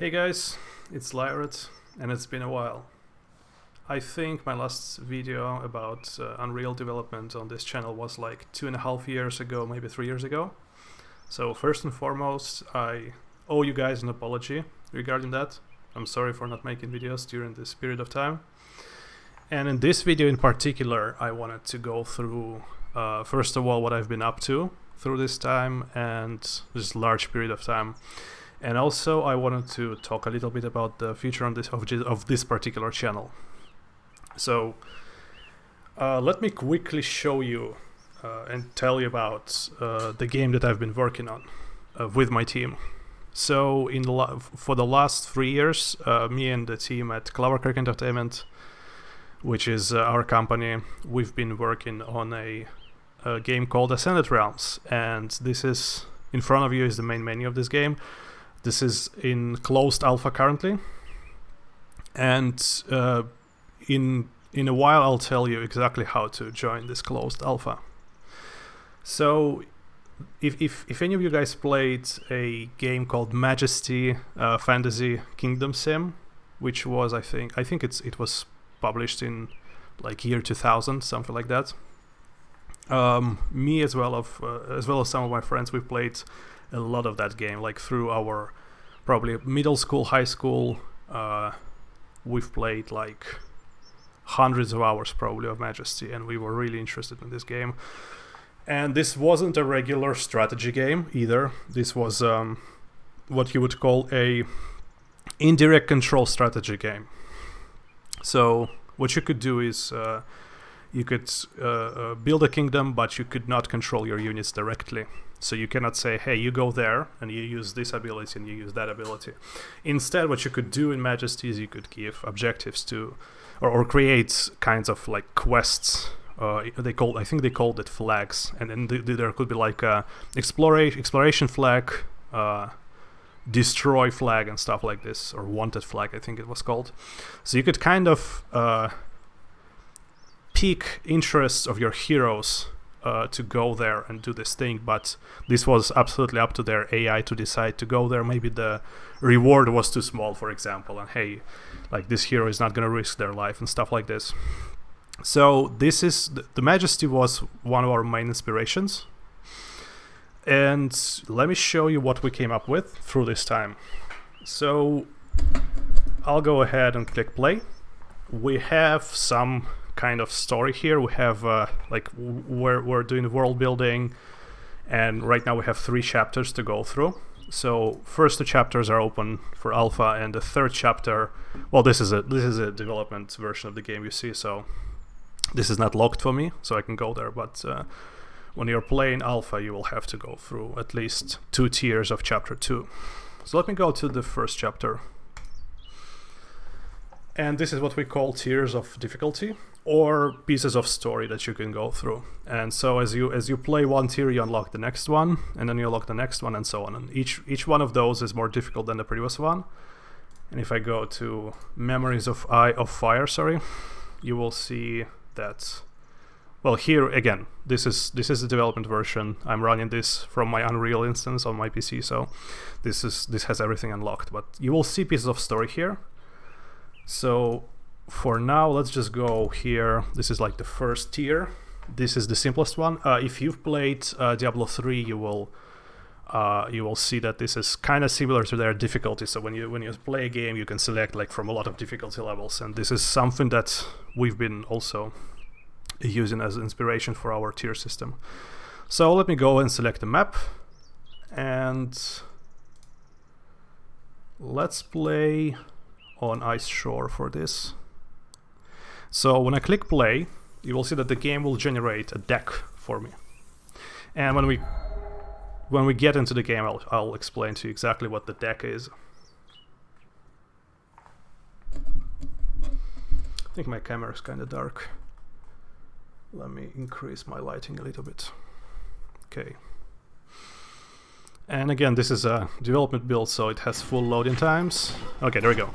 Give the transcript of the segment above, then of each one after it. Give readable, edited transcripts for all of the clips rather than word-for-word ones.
Hey guys, it's Lyrat, and it's been a while. I think my last video about Unreal development on this channel was like 2.5 years ago, maybe 3 years ago. So first and foremost, I owe you guys an apology regarding that. I'm sorry for not making videos during this period of time. And in this video in particular, I wanted to go through, first of all, what I've been up to through this time and this large period of time. And also I wanted to talk a little bit about the future on of this particular channel. So let me quickly show you and tell you about the game that I've been working on with my team. So for the last 3 years, me and the team at Clovercreek Entertainment, which is our company, we've been working on a game called Ascended Realms. And this is, in front of you is the main menu of this game. This is in closed alpha currently, and in a while I'll tell you exactly how to join this closed alpha. So if any of you guys played a game called Majesty Fantasy Kingdom Sim, which was I think it was published in like year 2000, something like that. Me as well as some of my friends, we've played a lot of that game, like through our probably middle school, high school. We've played like hundreds of hours probably of Majesty, and we were really interested in this game. And this wasn't a regular strategy game either. This was what you would call a indirect control strategy game. So what you could do is you could build a kingdom, but you could not control your units directly. So you cannot say, hey, you go there and you use this ability and you use that ability. Instead, what you could do in Majesty is you could give objectives to, or create kinds of like quests. I think they called it flags. And then there could be like a exploration flag, destroy flag and stuff like this, or wanted flag, I think it was called. So you could kind of pique interests of your heroes to go there and do this thing, but this was absolutely up to their AI to decide to go there. Maybe the reward was too small, for example, and hey, like this hero is not going to risk their life and stuff like this. So this is the Majesty was one of our main inspirations, and let me show you what we came up with through this time. So I'll go ahead and click play. We have some kind of story here. We have we're doing world building, and right now we have 3 chapters to go through. So first 2 chapters are open for alpha, and the third chapter, well, this is a development version of the game, you see, so this is not locked for me, so I can go there, but when you're playing alpha you will have to go through at least 2 tiers of chapter 2. So let me go to the first chapter. And this is what we call tiers of difficulty, or pieces of story that you can go through. And so as you play one tier, you unlock the next one, and then you unlock the next one, and so on. And each one of those is more difficult than the previous one. And if I go to Memories of Fire, you will see that. Well, here again, this is the development version. I'm running this from my Unreal instance on my PC, so this has everything unlocked. But you will see pieces of story here. So for now, let's just go here. This is like the first tier. This is the simplest one. If you've played Diablo 3, you will see that this is kind of similar to their difficulty. So when you play a game, you can select like from a lot of difficulty levels, and this is something that we've been also using as inspiration for our tier system. So let me go and select the map, and let's play on Ice Shore for this. So when I click play, you will see that the game will generate a deck for me. And when we get into the game, I'll explain to you exactly what the deck is. I think my camera is kind of dark. Let me increase my lighting a little bit. Okay. And again, this is a development build, so it has full loading times. Okay, there we go.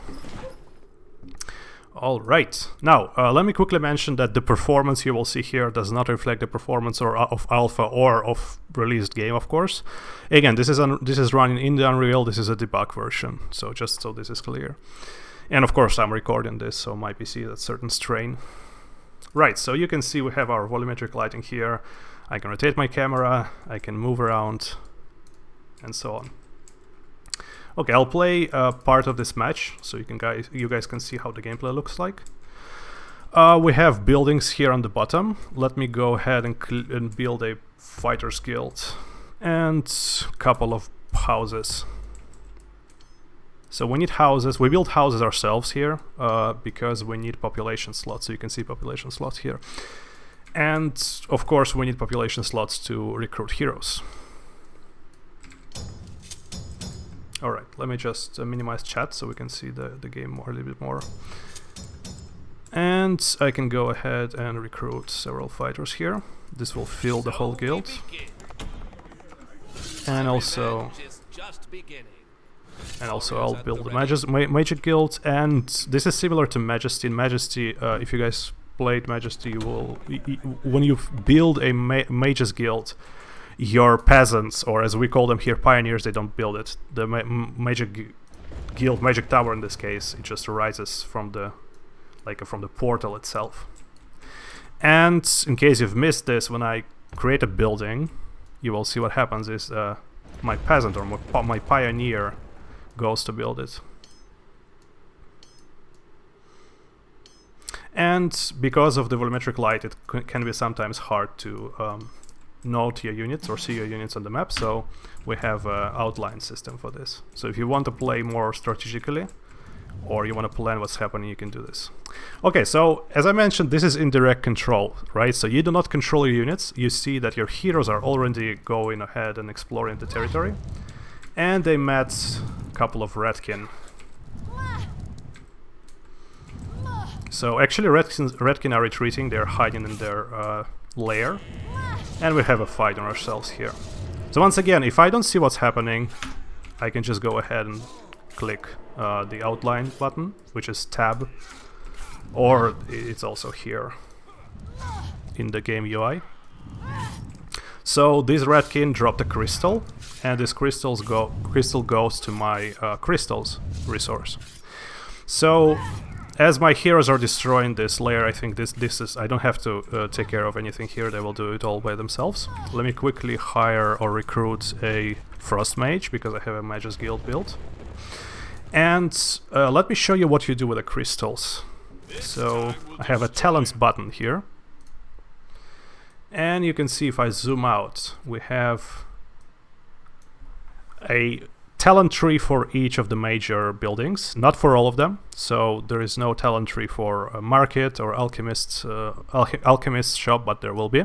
All right. Now, let me quickly mention that the performance you will see here does not reflect the performance of alpha or of released game, of course. Again, this is running in the Unreal. This is a debug version, so just so this is clear. And of course, I'm recording this, so my PC is at certain strain. Right, so you can see we have our volumetric lighting here. I can rotate my camera, I can move around, and so on. Okay, I'll play part of this match, so you guys can see how the gameplay looks like. We have buildings here on the bottom. Let me go ahead and build a fighters guild and a couple of houses. So we need houses. We build houses ourselves here because we need population slots. So you can see population slots here. And of course we need population slots to recruit heroes. Alright, let me just minimize chat so we can see the game a little bit more. And I can go ahead and recruit several fighters here. This will fill the whole guild. And also I'll build the Magic Guild, and this is similar to Majesty. In Majesty, if you guys played Majesty, when you build a Mages Guild, your peasants, or as we call them here, pioneers, they don't build it. The Magic Guild, Magic Tower in this case, it just arises from the portal itself. And in case you've missed this, when I create a building, you will see what happens is my peasant or my pioneer goes to build it. And because of the volumetric light, it can be sometimes hard to note your units or see your units on the map, so we have an outline system for this. So if you want to play more strategically, or you want to plan what's happening, you can do this. Okay, so as I mentioned, this is indirect control, right? So you do not control your units. You see that your heroes are already going ahead and exploring the territory. And they met a couple of Redkin. So actually Redkin are retreating, they're hiding in their lair. And we have a fight on ourselves here. So once again, if I don't see what's happening, I can just go ahead and click the outline button, which is tab, or it's also here in the game UI. So this Redkin dropped a crystal, and this crystal goes to my crystals resource. So as my heroes are destroying this layer, I think this is, I don't have to take care of anything here, they will do it all by themselves. Let me quickly hire or recruit a Frost Mage, because I have a Mages Guild built. And let me show you what you do with the crystals. So I have a talents button here. And you can see if I zoom out, we have a talent tree for each of the major buildings, not for all of them. So there is no talent tree for a market or alchemist shop, but there will be.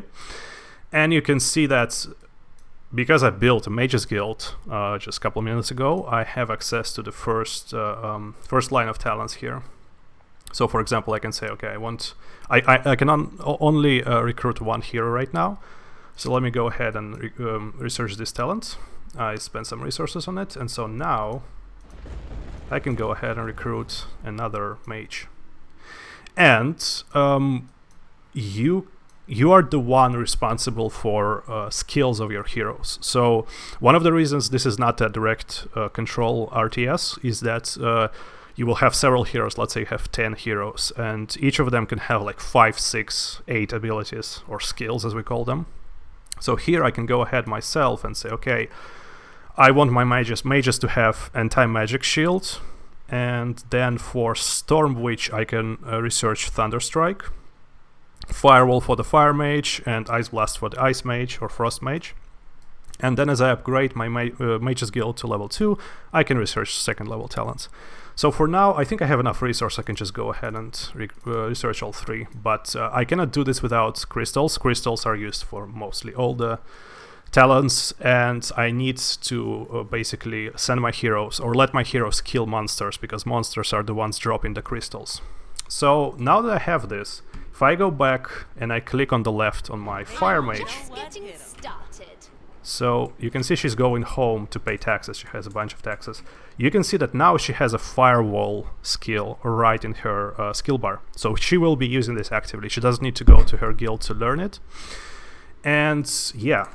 And you can see that because I built a Mages Guild just a couple of minutes ago, I have access to the first line of talents here. So for example, I can say, okay, I can only recruit one hero right now. So let me go ahead and research this talent. I spent some resources on it, and so now I can go ahead and recruit another mage. And you are the one responsible for skills of your heroes. So one of the reasons this is not a direct control RTS is that you will have several heroes. Let's say you have 10 heroes, and each of them can have like 5, 6, 8 abilities, or skills as we call them. So here I can go ahead myself and say, okay, I want my mages to have anti-magic shield, and then for Storm Witch I can research Thunderstrike, Firewall for the Fire Mage, and Ice Blast for the Ice Mage or Frost Mage. And then as I upgrade my Mages Guild to level 2, I can research second level talents. So for now, I think I have enough resource. I can just go ahead and research all 3. But I cannot do this without crystals. Crystals are used for mostly all the talents, and I need to basically send my heroes, or let my heroes kill monsters, because monsters are the ones dropping the crystals. So now that I have this, if I go back and I click on the left on my Fire Mage, So you can see she's going home to pay taxes. She has a bunch of taxes. You can see that now she has a firewall skill right in her skill bar. So she will be using this actively. She doesn't need to go to her guild to learn it. And yeah,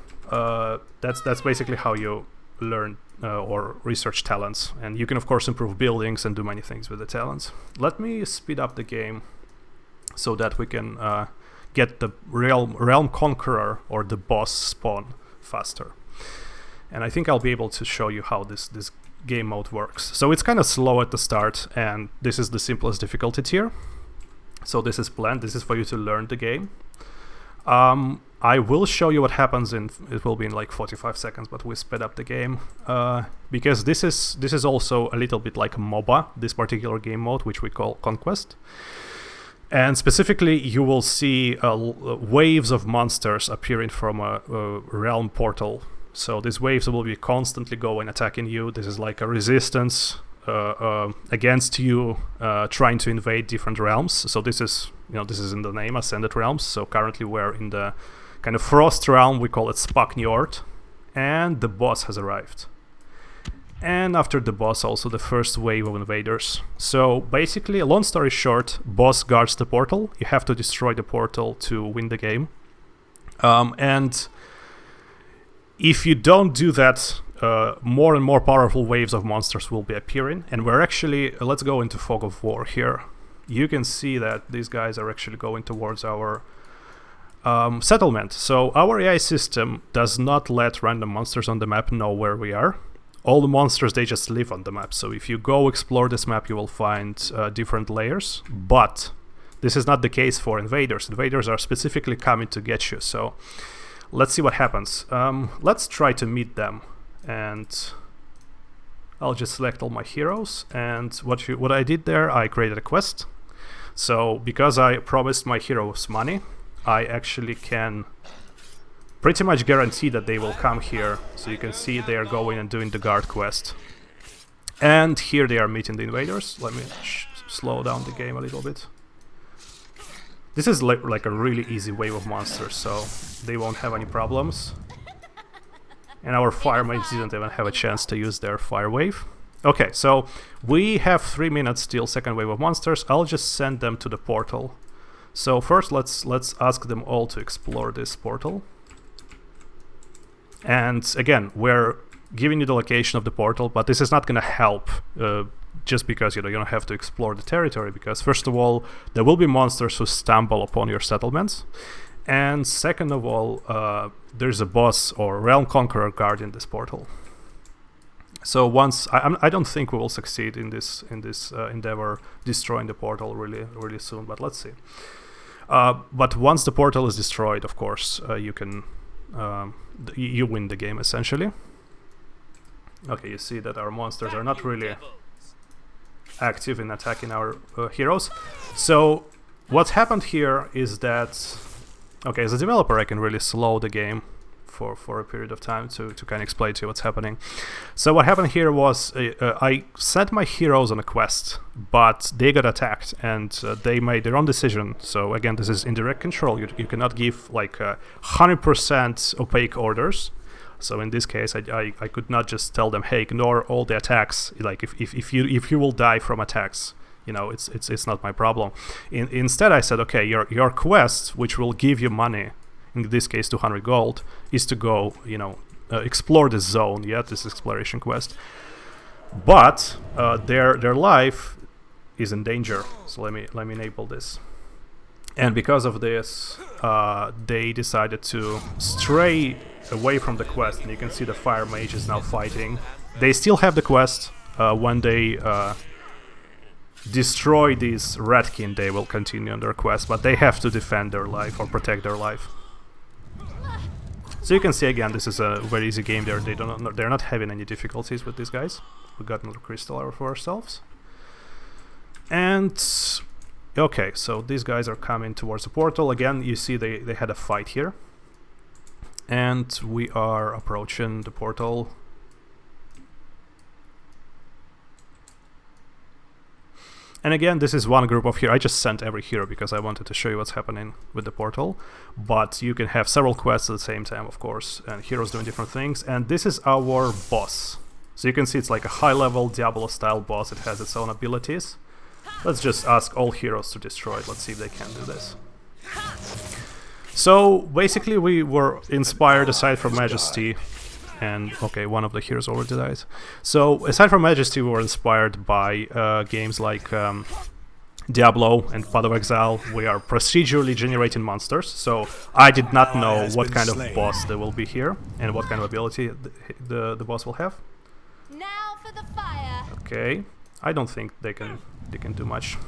that's basically how you learn or research talents. And you can of course improve buildings and do many things with the talents. Let me speed up the game so that we can get the realm conqueror or the boss spawn faster. And I think I'll be able to show you how this game mode works. So it's kind of slow at the start, and this is the simplest difficulty tier. So this is planned. This is for you to learn the game. I will show you what happens it will be in like 45 seconds, but we sped up the game because this is also a little bit like a MOBA, this particular game mode, which we call Conquest. And specifically, you will see waves of monsters appearing from a realm portal. So these waves will be constantly going, attacking you. This is like a resistance against you, trying to invade different realms. So this is in the name, Ascended Realms. So currently we're in the kind of Frost realm. We call it Spakniord, and the boss has arrived. And after the boss, also the first wave of invaders. So basically, long story short, boss guards the portal. You have to destroy the portal to win the game. And if you don't do that, more and more powerful waves of monsters will be appearing. And we're actually, let's go into Fog of War here. You can see that these guys are actually going towards our settlement. So our AI system does not let random monsters on the map know where we are. All the monsters, they just live on the map. So if you go explore this map, you will find different layers. But this is not the case for invaders. Invaders are specifically coming to get you. So let's see what happens. Let's try to meet them. And I'll just select all my heroes. And what I did there, I created a quest. So because I promised my heroes money, I actually can pretty much guarantee that they will come here. So you can see they are going and doing the guard quest. And here they are meeting the invaders. Let me slow down the game a little bit. This is like a really easy wave of monsters, so they won't have any problems. And our fire mages didn't even have a chance to use their fire wave. Okay, so we have 3 minutes till second wave of monsters. I'll just send them to the portal. So first let's ask them all to explore this portal. And again, we're giving you the location of the portal, but this is not going to help just because you don't have to explore the territory, because first of all, there will be monsters who stumble upon your settlements. And second of all, there's a boss or realm conqueror guarding this portal. So once I don't think we will succeed in this endeavor destroying the portal really soon, but let's see. But once the portal is destroyed, of course, you can you win the game essentially. Okay, you see that our monsters are not really active in attacking our heroes. So what happened here is that, okay, as a developer I can really slow the game for a period of time to kind of explain to you what's happening. So what happened here was I sent my heroes on a quest, but they got attacked and they made their own decision. So again, this is indirect control. You cannot give like 100% opaque orders. So in this case, I could not just tell them, hey, ignore all the attacks. Like if you will die from attacks, it's not my problem. Instead, I said, okay, your quest, which will give you money, in this case 200 gold, is to go explore this zone, this exploration quest. But their life is in danger. So let me enable this. And because of this, they decided to stray away from the quest, and you can see the fire mage is now fighting. They still have the quest. When they destroy these Ratkin, they will continue on their quest, but they have to defend their life or protect their life. So you can see again, this is a very easy game. They're not having any difficulties with these guys. We got another crystal for ourselves. And okay, so these guys are coming towards the portal. Again, you see they had a fight here. And we are approaching the portal. And again, this is one group of heroes. I just sent every hero because I wanted to show you what's happening with the portal. But you can have several quests at the same time, of course, and heroes doing different things. And this is our boss. So you can see it's like a high-level Diablo-style boss. It has its own abilities. Let's just ask all heroes to destroy it. Let's see if they can do this. So basically we were inspired, aside from Majesty, and okay, one of the heroes already died. So aside from Majesty, we were inspired by games like Diablo and Path of Exile. We are procedurally generating monsters, so I did not know what kind of boss there will be here and what kind of ability the boss will have. Now for the fire. Okay, I don't think they can do much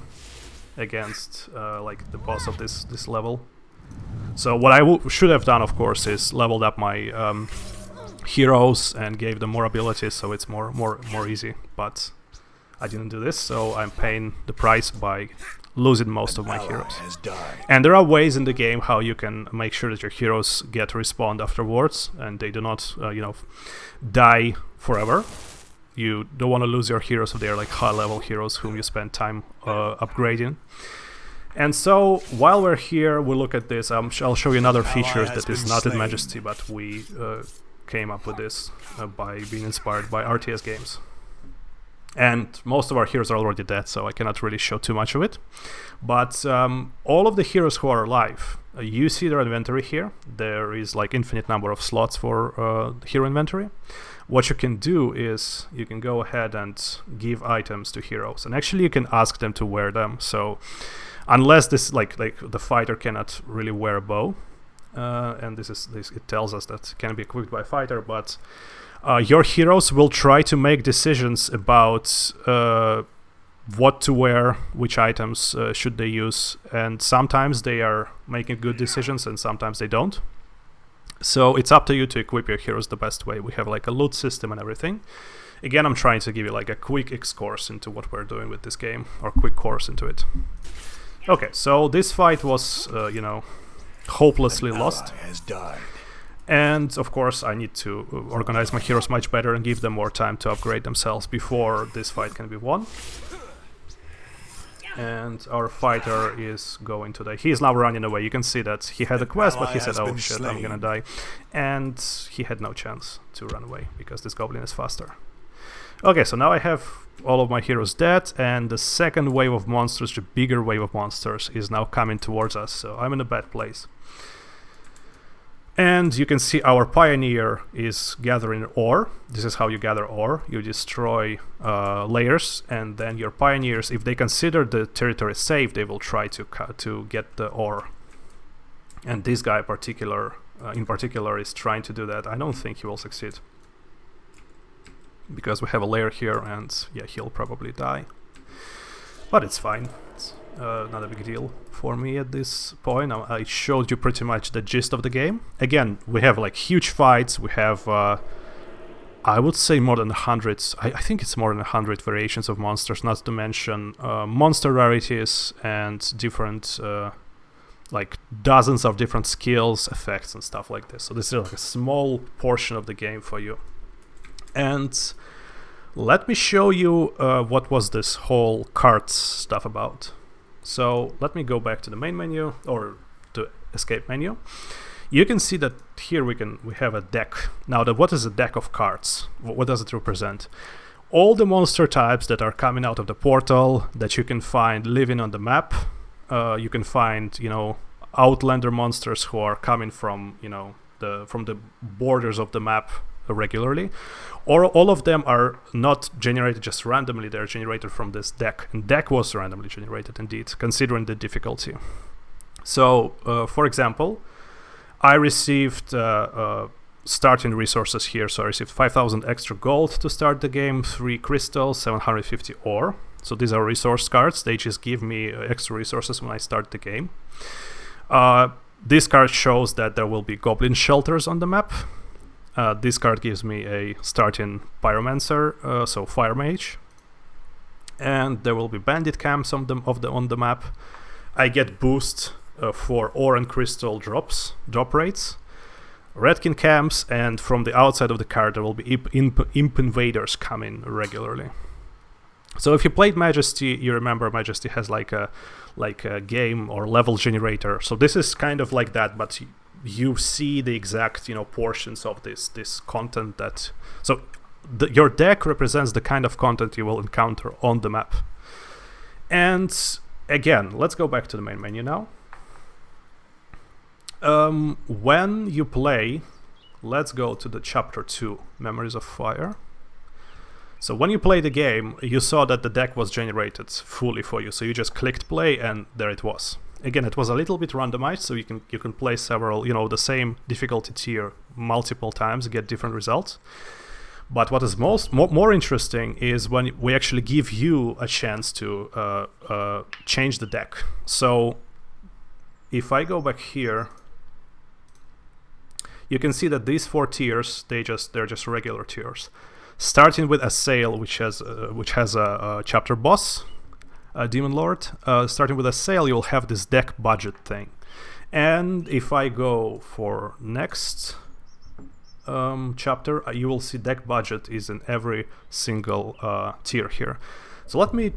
against like the boss of this level. So what I should have done, of course, is leveled up my heroes and gave them more abilities, so it's more easy. But I didn't do this, so I'm paying the price by losing most of my heroes. And there are ways in the game how you can make sure that your heroes get respawned afterwards and they do not, you know, die forever. You don't want to lose your heroes if they are like high-level heroes whom you spend time upgrading. And so, while we're here, we look at this. I'll show you another feature that is not in Majesty, but we came up with this by being inspired by RTS games. And most of our heroes are already dead, so I cannot really show too much of it. But all of the heroes who are alive, you see their inventory here. There is like infinite number of slots for hero inventory. What you can do is you can go ahead and give items to heroes, and actually you can ask them to wear them. So unless this like the fighter cannot really wear a bow, and this it tells us that can be equipped by fighter, but your heroes will try to make decisions about what to wear, which items should they use, and sometimes they are making good decisions and sometimes they don't. So it's up to you to equip your heroes the best way. We have like a loot system and everything. Again, I'm trying to give you like a quick excursus into what we're doing with this game, or quick course into it. Okay, so this fight was, you know, hopelessly lost. And of course I need to organize my heroes much better and give them more time to upgrade themselves before this fight can be won. And our fighter is going to die. He is now running away. You can see that he had a quest, but he said, oh shit, I'm gonna die. And he had no chance to run away because this goblin is faster. Okay, so now I have all of my heroes dead, and the second wave of monsters, the bigger wave of monsters, is now coming towards us, so I'm in a bad place. And you can see our pioneer is gathering ore. This is how you gather ore. You destroy layers, and then your pioneers, if they consider the territory safe, they will try to get the ore. And this guy in particular is trying to do that. I don't think he will succeed, because we have a layer here, and yeah, he'll probably die. But it's fine. It's not a big deal for me at this point. I showed you pretty much the gist of the game. Again, we have like huge fights. We have, I would say, more than 100. I think it's more than 100 variations of monsters, not to mention monster rarities and different, like dozens of different skills, effects, and stuff like this. So this is like a small portion of the game for you. And let me show you what was this whole cards stuff about. So let me go back to the main menu, or to escape menu. You can see that here we have a deck. Now, what is a deck of cards? What does it represent? All the monster types that are coming out of the portal that you can find living on the map. You can find, you know, outlander monsters who are coming from, you know, from the borders of the map regularly, or all of them are not generated just randomly. They're generated from this deck, and deck was randomly generated indeed, considering the difficulty. So for example, I received starting resources here. So I received 5,000 extra gold to start the game, 3 crystals, 750 ore. So these are resource cards. They just give me extra resources when I start the game. This card shows that there will be goblin shelters on the map. This card gives me a starting pyromancer, so fire mage, and there will be bandit camps on the map. I get boost for ore and crystal drop rates, redkin camps, and from the outside of the card there will be imp invaders coming regularly. So if you played Majesty, you remember Majesty has like a game or level generator. So this is kind of like that, but you see the exact, you know, portions of this content that. So your deck represents the kind of content you will encounter on the map. And again, let's go back to the main menu now. When you play, let's go to the chapter 2, Memories of Fire. So when you play the game, you saw that the deck was generated fully for you. So you just clicked play and there it was. Again, it was a little bit randomized, so you can play several, you know, the same difficulty tier multiple times and get different results. But what is more interesting is when we actually give you a chance to change the deck. So if I go back here, you can see that these 4 tiers, they're just regular tiers. Starting with Assail, which has a chapter boss, a Demon Lord. Starting with Assail, you'll have this deck budget thing. And if I go for next chapter, you will see deck budget is in every single tier here. So let me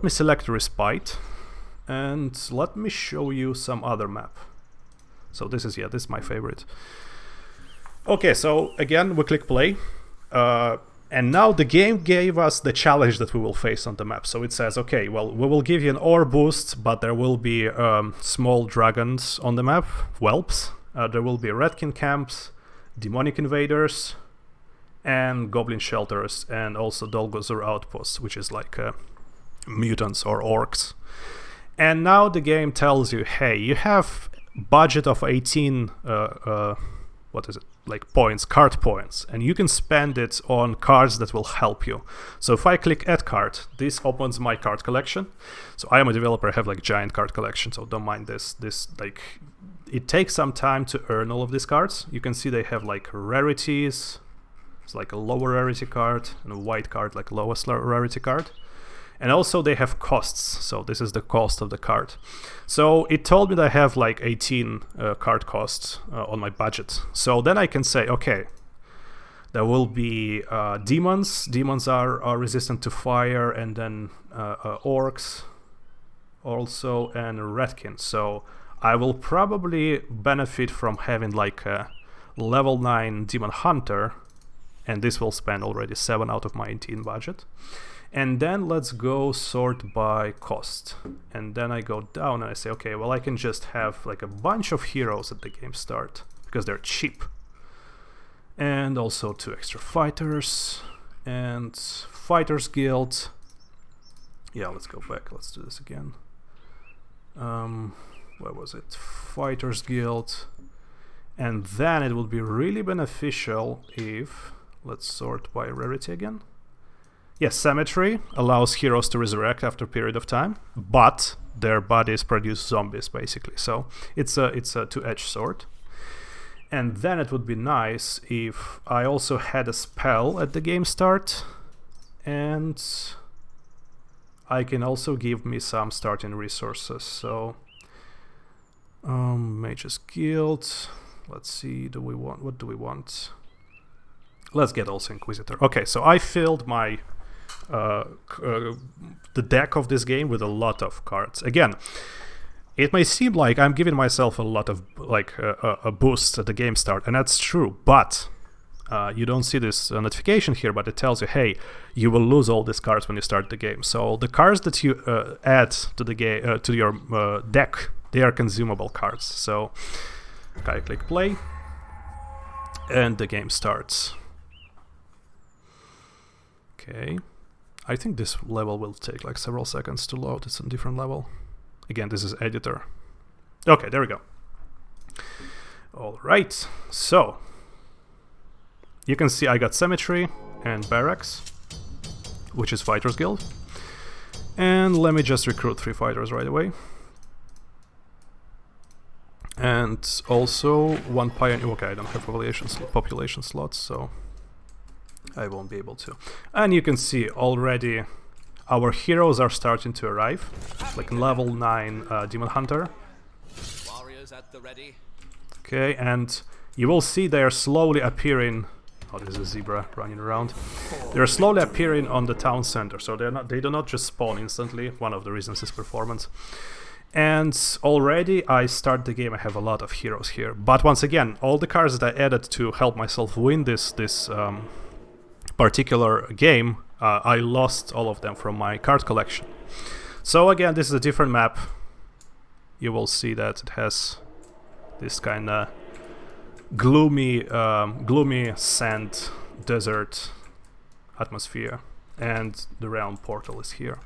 select Respite, and let me show you some other map. So this is my favorite. Okay, so again we click play. And now the game gave us the challenge that we will face on the map. So it says, okay, well, we will give you an ore boost, but there will be small dragons on the map, whelps. There will be Redkin camps, demonic invaders, and goblin shelters, and also Dolgozur outposts, which is like mutants or orcs. And now the game tells you, hey, you have budget of 18 points, card points, and you can spend it on cards that will help you. So if I click add card, this opens my card collection. So I am a developer, I have like giant card collection, so don't mind this like it takes some time to earn all of these cards. You can see they have like rarities. It's like a lower rarity card and a white card, like lowest rarity card. And also they have costs, so this is the cost of the card. So it told me that I have like 18 card costs on my budget. So then I can say, okay, there will be demons. Demons are resistant to fire, and then orcs also, and Redkin. So I will probably benefit from having like a level 9 Demon Hunter, and this will spend already 7 out of my 18 budget. And then let's go sort by cost. And then I go down and I say, okay, well, I can just have like a bunch of heroes at the game start because they're cheap. And also 2 extra fighters and Fighters Guild. Yeah, let's go back. Let's do this again. Where was it? Fighters Guild. And then it would be really beneficial if, let's sort by rarity again. Yes, Cemetery allows heroes to resurrect after a period of time, but their bodies produce zombies, basically. So it's a two-edged sword. And then it would be nice if I also had a spell at the game start, and I can also give me some starting resources. So Mage's Guild. Let's see, what do we want? Let's get also Inquisitor. Okay, so I filled my the deck of this game with a lot of cards. Again, it may seem like I'm giving myself a lot of like a boost at the game start, and that's true, but you don't see this notification here, but it tells you, hey, you will lose all these cards when you start the game. So the cards that you add to the game to your deck, they are consumable cards. So I click play and the game starts. Okay, I think this level will take like several seconds to load. It's a different level. Again, this is editor. Okay, there we go. All right, so you can see I got Cemetery and Barracks, which is Fighters Guild. And let me just recruit 3 fighters right away. And also 1 pioneer. Okay, I don't have population slots, so I won't be able to. And you can see already our heroes are starting to arrive, like level 9 Demon Hunter. Warriors at the ready. Okay, and you will see they are slowly appearing Oh, there's a zebra running around. They're slowly appearing on the town center, so they do not just spawn instantly. One of the reasons is performance. And already I start the game, I have a lot of heroes here. But once again, all the cards that I added to help myself win this particular game, I lost all of them from my card collection. So again, this is a different map. You will see that it has this kind of gloomy sand desert atmosphere, and the realm portal is here.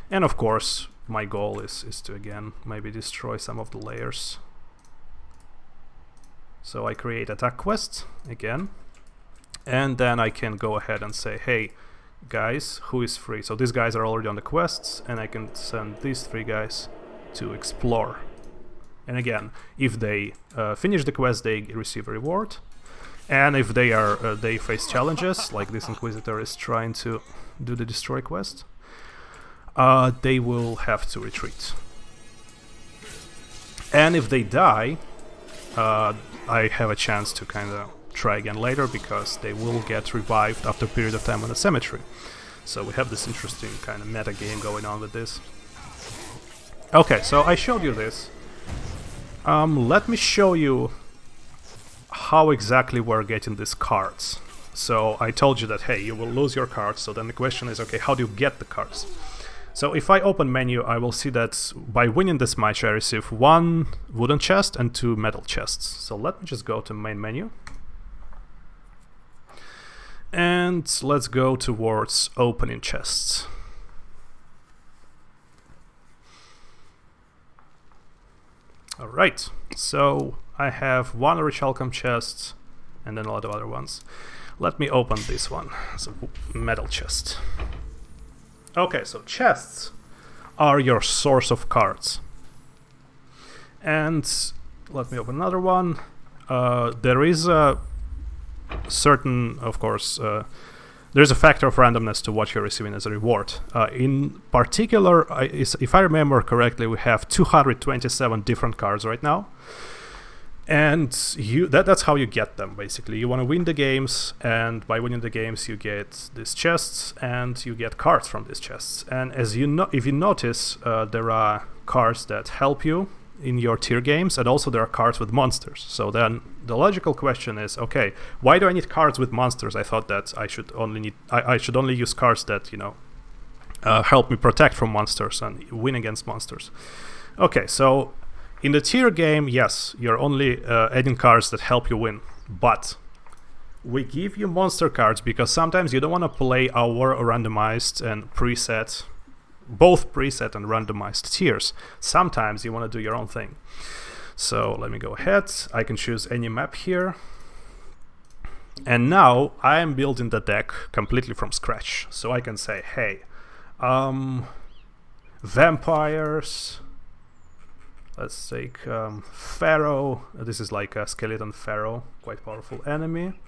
And of course, my goal is to again maybe destroy some of the layers. So I create attack quest again, and then I can go ahead and say, hey guys, who is free? So these guys are already on the quests, and I can send these 3 guys to explore. And again, if they finish the quest, they receive a reward. And if they face challenges, like this Inquisitor is trying to do the destroy quest, they will have to retreat. And if they die, I have a chance to kind of try again later, because they will get revived after a period of time on the cemetery. So we have this interesting kind of meta game going on with this. Okay, so I showed you this. Let me show you how exactly we're getting these cards. So I told you that, hey, you will lose your cards, so then the question is, okay, how do you get the cards? So if I open menu, I will see that by winning this match I receive 1 wooden chest and 2 metal chests. So let me just go to main menu. And let's go towards opening chests. Alright, so I have 1 Orichalcum chest and then a lot of other ones. Let me open this one. It's a metal chest. Okay, so chests are your source of cards. And let me open another one. There is a certain, of course, there's a factor of randomness to what you're receiving as a reward. In particular, if I remember correctly, we have 227 different cards right now. And that's how you get them, basically. You want to win the games, and by winning the games you get these chests, and you get cards from these chests. And as you know, if you notice, there are cards that help you in your tier games, and also there are cards with monsters. So then the logical question is, okay, why do I need cards with monsters? I thought that I should only use cards that, you know, help me protect from monsters and win against monsters. Okay, so in the tier game, yes, you're only adding cards that help you win, but we give you monster cards because sometimes you don't want to play our randomized and preset, both preset and randomized tiers. Sometimes you want to do your own thing. So let me go ahead. I can choose any map here. And now I am building the deck completely from scratch. So I can say, hey, vampires. Let's take Pharaoh. This is like a skeleton Pharaoh, quite powerful enemy.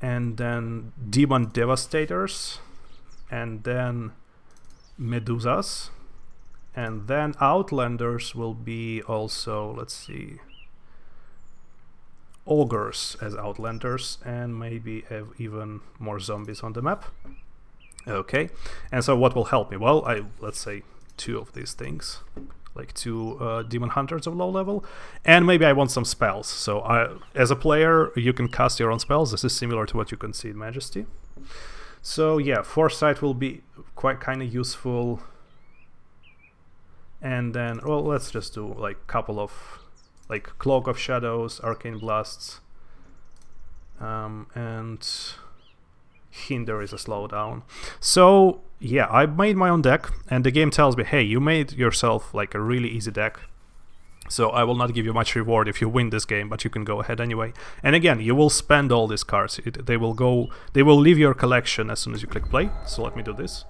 And then Demon Devastators. And then Medusas. And then Outlanders will be also, let's see, Ogres as Outlanders, and maybe have even more zombies on the map. Okay, and so what will help me? Well, let's say 2 of these things, like 2 Demon Hunters of low level, and maybe I want some spells. So as a player, you can cast your own spells. This is similar to what you can see in Majesty. So yeah, Foresight will be quite kind of useful. And then, well, let's just do like a couple of, like Cloak of Shadows, Arcane Blasts, and Hinder is a slowdown. So yeah, I made my own deck, and the game tells me, hey, you made yourself like a really easy deck, so I will not give you much reward if you win this game, but you can go ahead anyway. And again, you will spend all these cards. They will leave your collection as soon as you click play. So let me do this.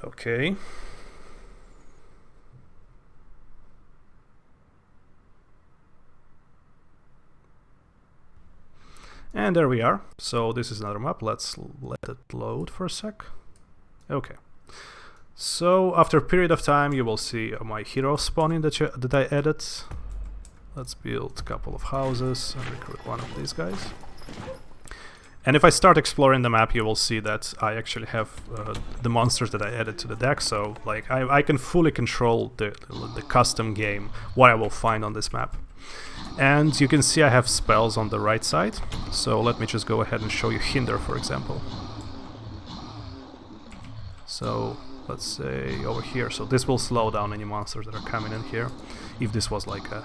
Okay. And there we are. So this is another map. Let's let it load for a sec. Okay. So after a period of time, you will see my hero spawning that I added. Let's build a couple of houses and recruit one of these guys. And if I start exploring the map, you will see that I actually have the monsters that I added to the deck. So like I can fully control the custom game, what I will find on this map. And you can see I have spells on the right side. So let me just go ahead and show you Hinder, for example. So let's say over here. So this will slow down any monsters that are coming in here. If this was like a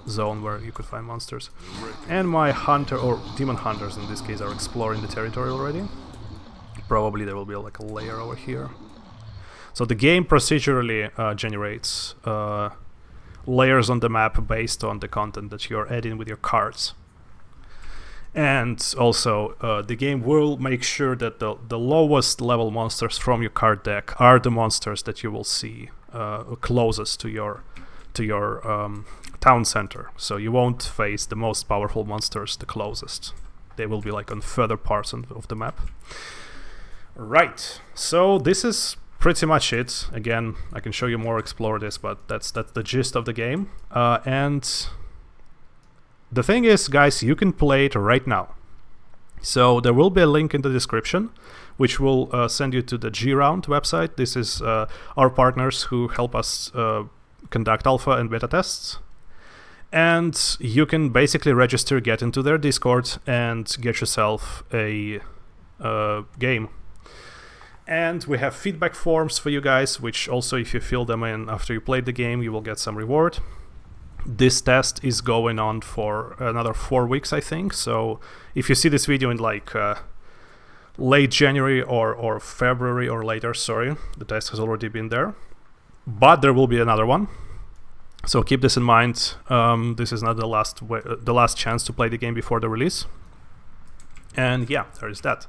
zone where you could find monsters. And my hunter, or demon hunters in this case, are exploring the territory already. Probably there will be like a layer over here. So the game procedurally generates layers on the map based on the content that you're adding with your cards. And also the game will make sure that the lowest level monsters from your card deck are the monsters that you will see closest to your town center. So you won't face the most powerful monsters the closest. They will be like on further parts of the map. Right, so this is pretty much it. Again, I can show you more, explore this, but that's the gist of the game. And the thing is, guys, you can play it right now. So there will be a link in the description, which will send you to the G-Round website. This is our partners who help us conduct alpha and beta tests. And you can basically register, get into their Discord, and get yourself a game. And we have feedback forms for you guys, which also, if you fill them in after you played the game, you will get some reward. This test is going on for another 4 weeks, I think. So if you see this video in like late January or February or later, sorry, the test has already been there. But there will be another one. So keep this in mind. This is not the last chance to play the game before the release. And yeah, there is that.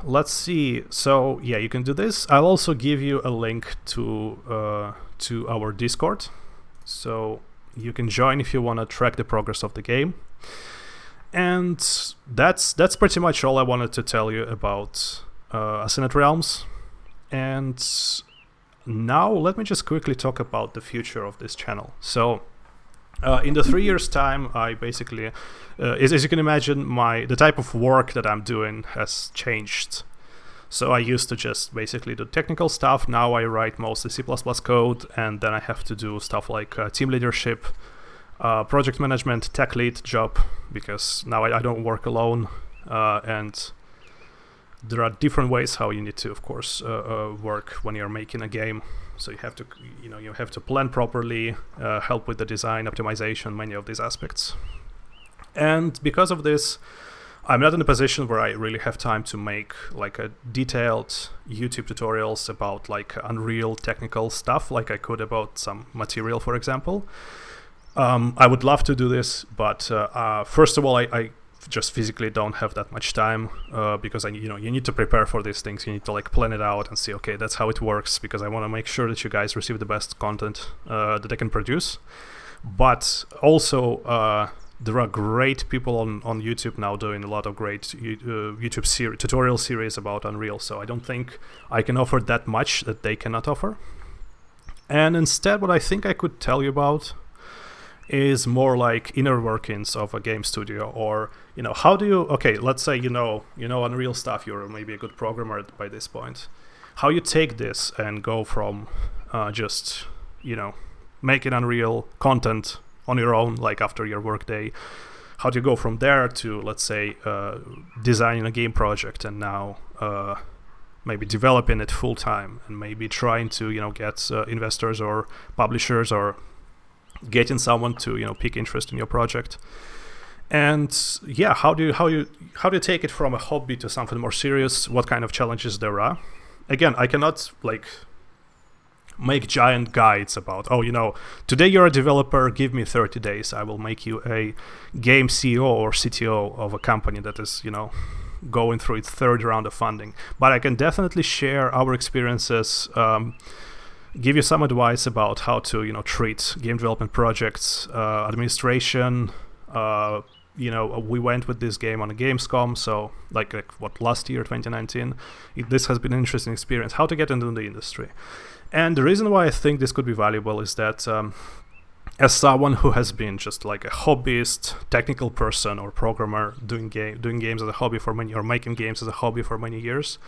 Let's see. So yeah, you can do this. I'll also give you a link to our Discord, so you can join if you want to track the progress of the game. And that's pretty much all I wanted to tell you about Ascendant Realms. And now let me just quickly talk about the future of this channel. So in the 3 years time, I basically, as you can imagine, the type of work that I'm doing has changed. So I used to just basically do technical stuff. Now I write mostly C++ code, and then I have to do stuff like team leadership, project management, tech lead job, because now I don't work alone, and there are different ways how you need to, of course, work when you're making a game. So you have to, you have to plan properly, help with the design, optimization, many of these aspects. And because of this, I'm not in a position where I really have time to make like a detailed YouTube tutorials about like Unreal technical stuff, like I could about some material, for example. I would love to do this, but first of all, I just physically don't have that much time, because you need to prepare for these things. You need to like plan it out and see, okay, that's how it works, because I want to make sure that you guys receive the best content that I can produce. But also there are great people on YouTube now doing a lot of great YouTube tutorial series about Unreal, so I don't think I can offer that much that they cannot offer. And instead, what I think I could tell you about is more like inner workings of a game studio, or how do you, okay, let's say you know Unreal stuff, you're maybe a good programmer by this point, how you take this and go from just making Unreal content on your own, like after your workday, how do you go from there to, let's say, designing a game project, and now maybe developing it full time, and maybe trying to get investors or publishers, or getting someone to pick interest in your project. And yeah, how do you take it from a hobby to something more serious? What kind of challenges there are? Again, I cannot like make giant guides about, today you're a developer, give me 30 days, I will make you a game CEO or CTO of a company that is going through its third round of funding. But I can definitely share our experiences, give you some advice about how to treat game development projects, administration. We went with this game on a Gamescom, so like last year, 2019. This has been an interesting experience, how to get into the industry. And the reason why I think this could be valuable is that as someone who has been just like a hobbyist, technical person or programmer doing games as a hobby for many, or making games as a hobby for many years,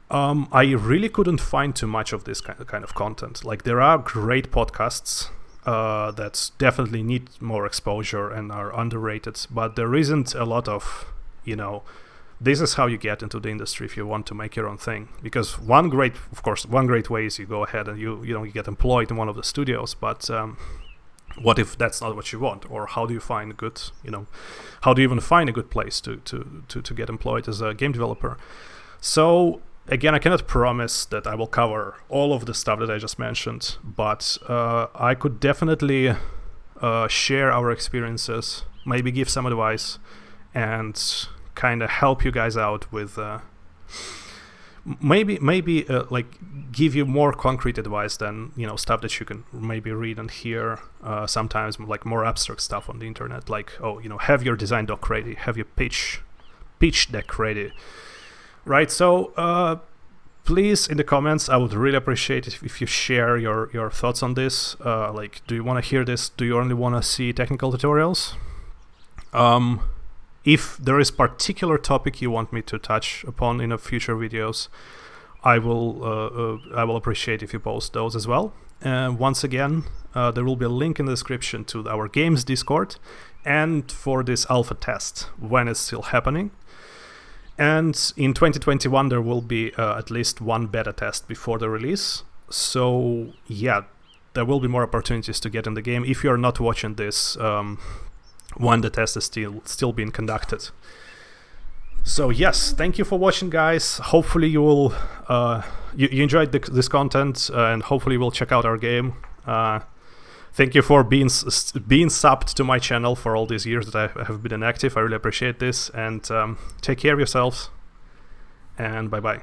I really couldn't find too much of this kind of content. Like, there are great podcasts that definitely need more exposure and are underrated, but there isn't a lot of, this is how you get into the industry if you want to make your own thing. Because one great way is you go ahead and you get employed in one of the studios, but what if that's not what you want? Or how do you find how do you even find a good place to get employed as a game developer? So again, I cannot promise that I will cover all of the stuff that I just mentioned, but I could definitely share our experiences, maybe give some advice, and kind of help you guys out with maybe like give you more concrete advice than stuff that you can maybe read and hear sometimes, like more abstract stuff on the internet, like have your design doc ready, have your pitch deck ready, right? So please, in the comments, I would really appreciate it if you share your thoughts on this. Like, do you want to hear this? Do you only want to see technical tutorials? If there is particular topic you want me to touch upon in future videos, I will appreciate if you post those as well. Once again, there will be a link in the description to our games Discord and for this alpha test when it's still happening. And in 2021 there will be at least one beta test before the release. So yeah, there will be more opportunities to get in the game if you're not watching this when the test is still being conducted. So yes, thank you for watching, guys. Hopefully you will you enjoyed this content, and hopefully you will check out our game. Thank you for being subbed to my channel for all these years that I have been inactive. I really appreciate this, and take care of yourselves, and bye bye.